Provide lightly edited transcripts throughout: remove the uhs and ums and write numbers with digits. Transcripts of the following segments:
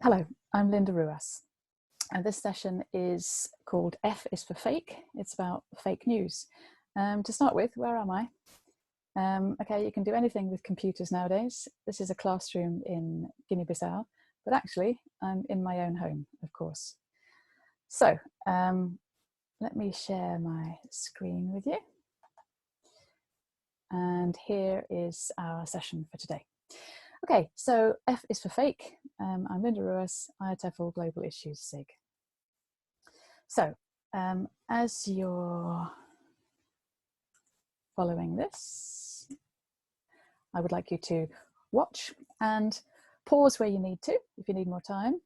Hello, I'm Linda Ruas, and this session is called F is for Fake. It's about fake news. To start with, where am I? Okay, you can do anything with computers nowadays. This is a classroom in Guinea-Bissau, but actually I'm in my own home, of course. So let me share my screen with you. And here is our session for today. Okay, so F is for fake. I'm Linda Ruas, IATEFL Global Issues SIG. So as you're following this, I would like you to watch and pause where you need to, if you need more time.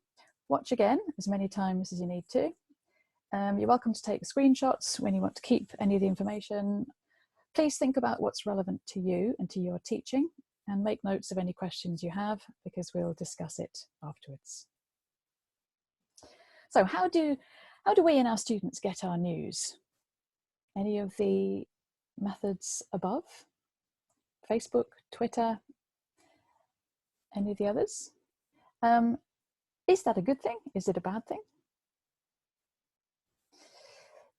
Watch again as many times as you need to. You're welcome to take screenshots when you want to keep any of the information. Please think about what's relevant to you and to your teaching, and make notes of any questions you have, because we'll discuss it afterwards. So how do we and our students get our news? Any of the methods above? Facebook, Twitter, any of the others? Is that a good thing? Is it a bad thing?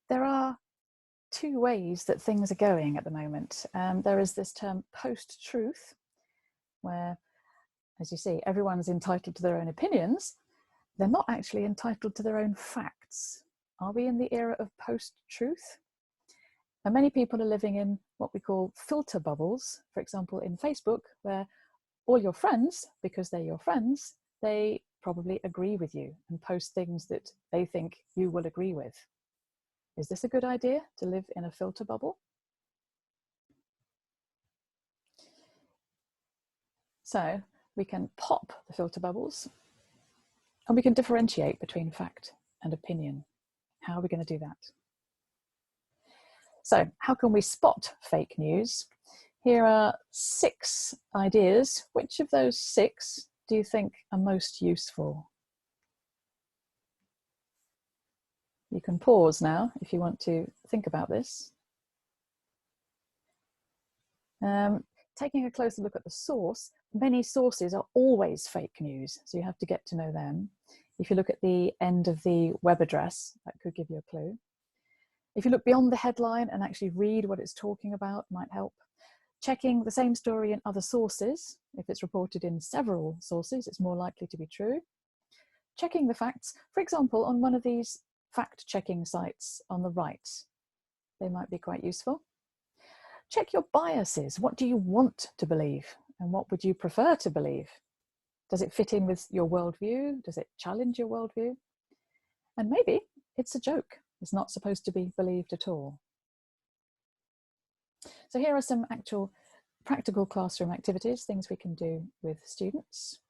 There are two ways that things are going at the moment. There is this term post-truth, where, as you see, everyone's entitled to their own opinions. They're not actually entitled to their own facts. Are we in the era of post-truth? And many people are living in what we call filter bubbles, for example, in Facebook, where all your friends, because they're your friends, they probably agree with you and post things that they think you will agree with. Is this a good idea, to live in a filter bubble? So we can pop the filter bubbles, and we can differentiate between fact and opinion. How are we going to do that? So how can we spot fake news? Here are 6 ideas. Which of those 6 do you think are most useful? You can pause now if you want to think about this. Taking a closer look at the source, many sources are always fake news, so you have to get to know them. If you look at the end of the web address, that could give you a clue. If you look beyond the headline and actually read what it's talking about, might help. Checking the same story in other sources. If it's reported in several sources, it's more likely to be true. Checking the facts, for example, on one of these fact-checking sites on the right. They might be quite useful. Check your biases. What do you want to believe? And what would you prefer to believe? Does it fit in with your worldview? Does it challenge your worldview? And maybe it's a joke. It's not supposed to be believed at all. So here are some actual practical classroom activities, things we can do with students.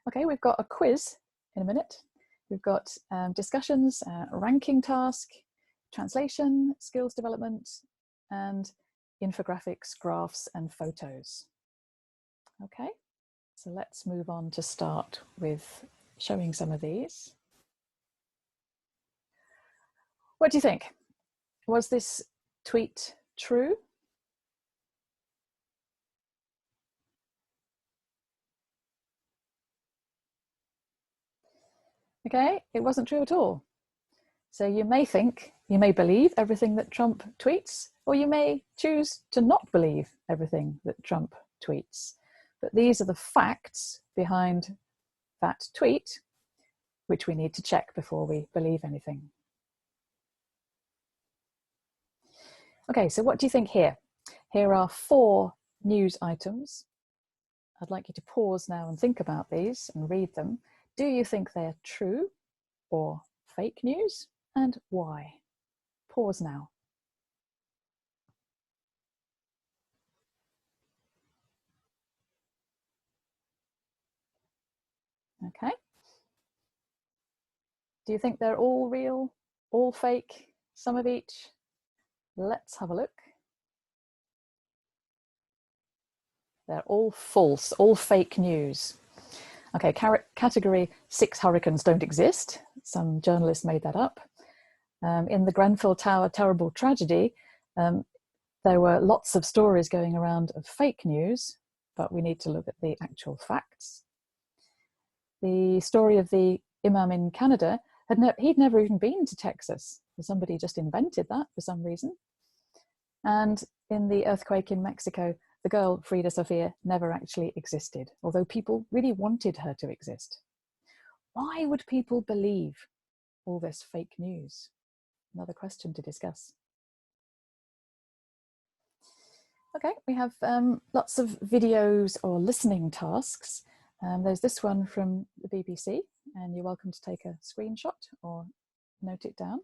Okay, we've got a quiz in a minute. We've got discussions, ranking task, translation, skills development, and infographics, graphs, and photos. Okay, so let's move on to start with showing some of these. What do you think? Was this tweet true? Okay, it wasn't true at all. So you may believe everything that Trump tweets, or you may choose to not believe everything that Trump tweets. But these are the facts behind that tweet, which we need to check before we believe anything. Okay, so what do you think here? Here are 4 news items. I'd like you to pause now and think about these and read them. Do you think they're true or fake news, and why? Pause now. Okay. Do you think they're all real, all fake, some of each? Let's have a look. They're all false, all fake news. Okay, category 6 hurricanes don't exist. Some journalists made that up. In the Grenfell Tower terrible tragedy, there were lots of stories going around of fake news, but we need to look at the actual facts. The story of the imam in Canada, he'd never even been to Texas. Somebody just invented that for some reason. And in the earthquake in Mexico, the girl, Frida Sofia, never actually existed, although people really wanted her to exist. Why would people believe all this fake news? Another question to discuss. Okay, we have lots of videos or listening tasks. There's this one from the BBC, and you're welcome to take a screenshot or note it down.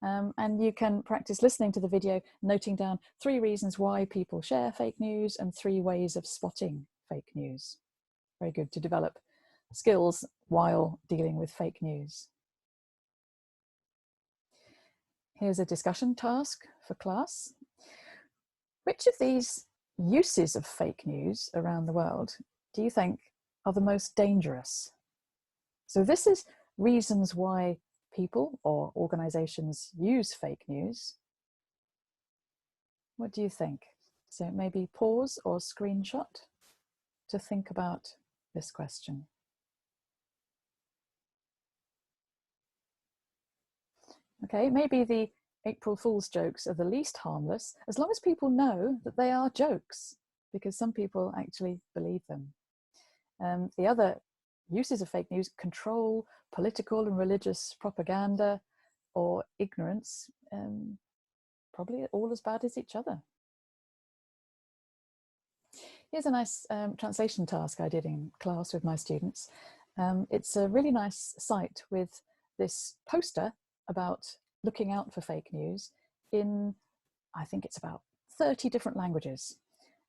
And you can practice listening to the video, noting down 3 reasons why people share fake news and 3 ways of spotting fake news. Very good to develop skills while dealing with fake news. Here's a discussion task for class. Which of these uses of fake news around the world do you think are the most dangerous? So this is reasons why people or organizations use fake news. What do you think? So maybe pause or screenshot to think about this question. Okay, maybe the April Fool's jokes are the least harmless, as long as people know that they are jokes, because some people actually believe them. The other uses of fake news: control, political and religious propaganda, or ignorance, probably all as bad as each other. Here's a nice translation task I did in class with my students. It's a really nice site with this poster about looking out for fake news in, I think it's about 30 different languages.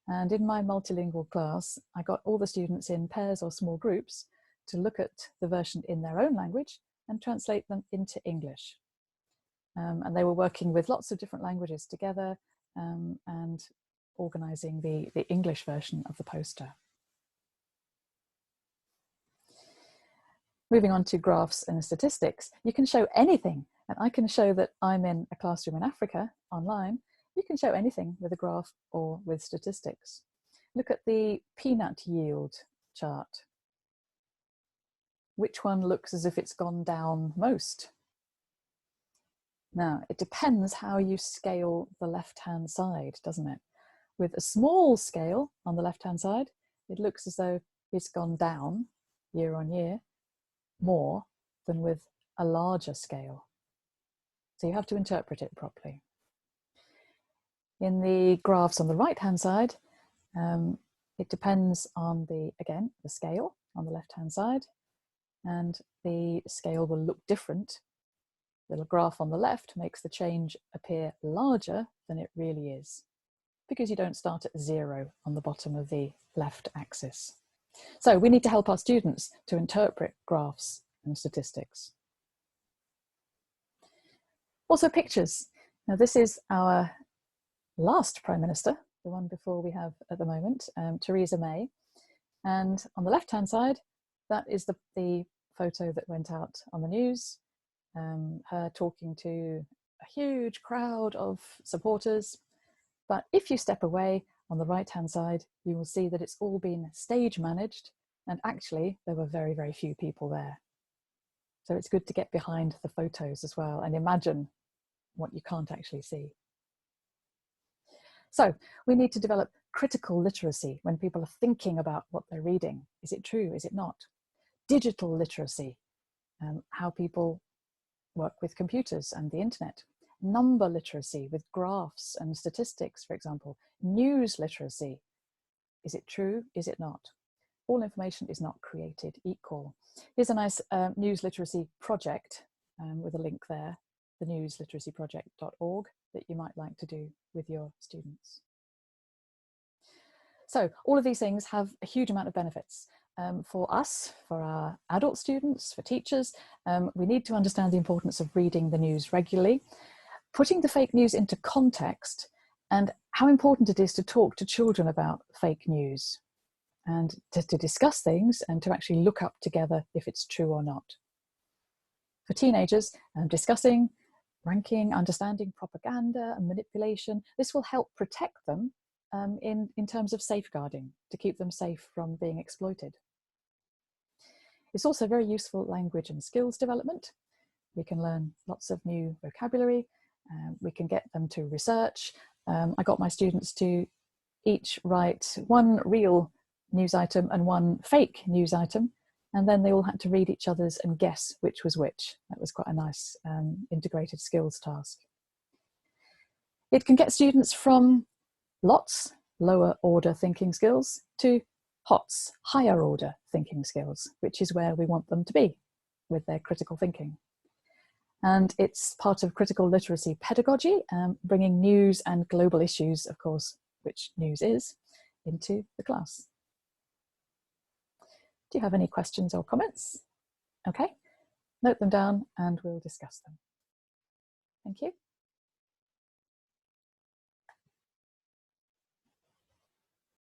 And in my multilingual class, I got all the students in pairs or small groups to look at the version in their own language and translate them into English. And they were working with lots of different languages together and organizing the English version of the poster. Moving on to graphs and statistics, you can show anything. And I can show that I'm in a classroom in Africa online. You can show anything with a graph or with statistics. Look at the peanut yield chart. Which one looks as if it's gone down most? Now, it depends how you scale the left-hand side, doesn't it? With a small scale on the left-hand side, it looks as though it's gone down year on year more than with a larger scale. So you have to interpret it properly. In the graphs on the right-hand side, it depends on the scale on the left-hand side, and the scale will look different. The graph on the left makes the change appear larger than it really is, because you don't start at 0 on the bottom of the left axis. So we need to help our students to interpret graphs and statistics. Also pictures. Now this is our last Prime Minister, the one before we have at the moment, Theresa May. And on the left-hand side, that is the photo that went out on the news, her talking to a huge crowd of supporters. But if you step away on the right-hand side, you will see that it's all been stage managed, and actually there were very, very few people there. So it's good to get behind the photos as well and imagine what you can't actually see. So we need to develop critical literacy when people are thinking about what they're reading. Is it true? Is it not? Digital literacy, how people work with computers and the internet. Number literacy with graphs and statistics, for example. News literacy. Is it true? Is it not? All information is not created equal. Here's a nice news literacy project with a link there, the newsliteracyproject.org, that you might like to do with your students. So all of these things have a huge amount of benefits. For us, for our adult students, for teachers, we need to understand the importance of reading the news regularly, putting the fake news into context, and how important it is to talk to children about fake news, and to discuss things and to actually look up together if it's true or not. For teenagers, discussing, ranking, understanding propaganda and manipulation, this will help protect them in terms of safeguarding, to keep them safe from being exploited. It's also very useful language and skills development. We can learn lots of new vocabulary. We can get them to research. I got my students to each write one real news item and one fake news item, and then they all had to read each other's and guess which was which. That was quite a nice integrated skills task. It can get students from lots, lower order thinking skills, to HOTS, higher order thinking skills, which is where we want them to be with their critical thinking. And it's part of critical literacy pedagogy, bringing news and global issues, of course, which news is, into the class. Do you have any questions or comments? Okay, note them down and we'll discuss them. Thank you.